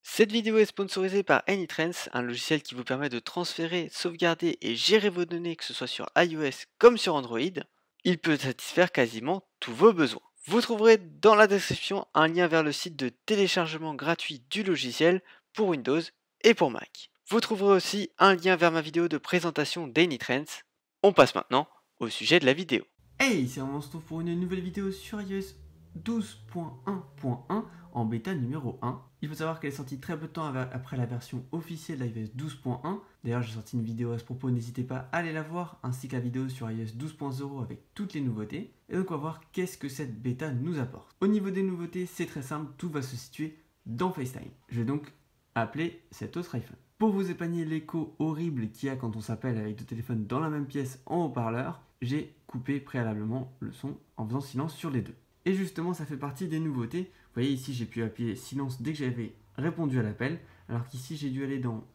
Cette vidéo est sponsorisée par Anytrends, un logiciel qui vous permet de transférer, sauvegarder et gérer vos données, que ce soit sur iOS comme sur Android. Il peut satisfaire quasiment tous vos besoins. Vous trouverez dans la description un lien vers le site de téléchargement gratuit du logiciel pour Windows et pour Mac. Vous trouverez aussi un lien vers ma vidéo de présentation d'Anytrends. On passe maintenant au sujet de la vidéo. Hey, c'est on se retrouve pour une nouvelle vidéo sur iOS 12.1.1 en bêta numéro 1. Il faut savoir qu'elle est sortie très peu de temps après la version officielle d'iOS 12.1. D'ailleurs, j'ai sorti une vidéo à ce propos, n'hésitez pas à aller la voir, ainsi que la vidéo sur iOS 12.0 avec toutes les nouveautés. Et donc on va voir qu'est-ce que cette bêta nous apporte. Au niveau des nouveautés, c'est très simple, tout va se situer dans FaceTime. Je vais donc appeler cet autre iPhone. Pour vous épargner l'écho horrible qu'il y a quand on s'appelle avec deux téléphones dans la même pièce en haut-parleur, j'ai coupé préalablement le son en faisant silence sur les deux. Et justement, ça fait partie des nouveautés. Vous voyez ici, j'ai pu appuyer silence dès que j'avais répondu à l'appel, alors qu'ici, j'ai dû aller dans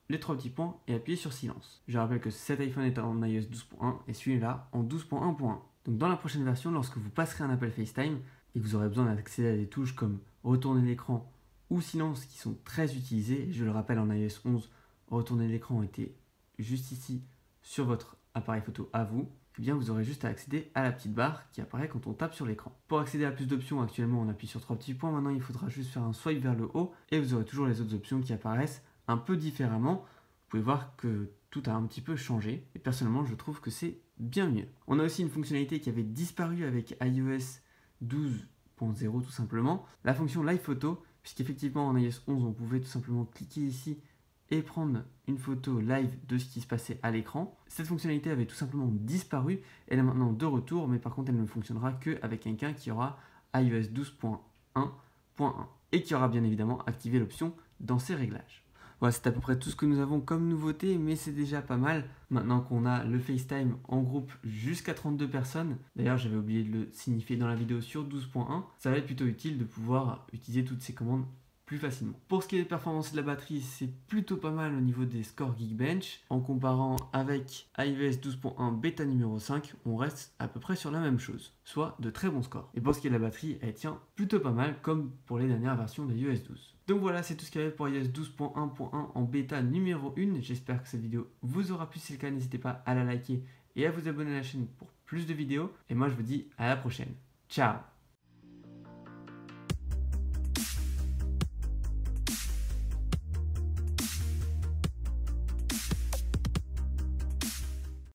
les trois petits points et appuyer sur silence. Je rappelle que cet iPhone est en iOS 12.1 et celui-là en 12.1.1. Donc dans la prochaine version, lorsque vous passerez un appel FaceTime et que vous aurez besoin d'accéder à des touches comme retourner l'écran ou silence qui sont très utilisées, je le rappelle en iOS 11, retourner l'écran était juste ici sur votre appareil photo à vous, eh bien vous aurez juste à accéder à la petite barre qui apparaît quand on tape sur l'écran. Pour accéder à plus d'options, actuellement on appuie sur trois petits points, maintenant il faudra juste faire un swipe vers le haut et vous aurez toujours les autres options qui apparaissent un peu différemment. Vous pouvez voir que tout a un petit peu changé et personnellement je trouve que c'est bien mieux. On a aussi une fonctionnalité qui avait disparu avec iOS 12.0 tout simplement, la fonction Live Photo, puisqu'effectivement en iOS 11 on pouvait tout simplement cliquer ici et prendre une photo live de ce qui se passait à l'écran. Cette fonctionnalité avait tout simplement disparu, elle est maintenant de retour, mais par contre elle ne fonctionnera qu'avec quelqu'un qui aura iOS 12.1.1 et qui aura bien évidemment activé l'option dans ses réglages. Voilà, c'est à peu près tout ce que nous avons comme nouveauté, mais c'est déjà pas mal. Maintenant qu'on a le FaceTime en groupe jusqu'à 32 personnes, d'ailleurs j'avais oublié de le signifier dans la vidéo sur 12.1, ça va être plutôt utile de pouvoir utiliser toutes ces commandes plus facilement. Pour ce qui est des performances de la batterie, c'est plutôt pas mal au niveau des scores Geekbench. En comparant avec iOS 12.1 bêta numéro 5, on reste à peu près sur la même chose, soit de très bons scores. Et pour ce qui est de la batterie, elle tient plutôt pas mal, comme pour les dernières versions de iOS 12. Donc voilà, c'est tout ce qu'il y avait pour iOS 12.1.1 en bêta numéro 1. J'espère que cette vidéo vous aura plu. Si c'est le cas, n'hésitez pas à la liker et à vous abonner à la chaîne pour plus de vidéos. Et moi, je vous dis à la prochaine. Ciao!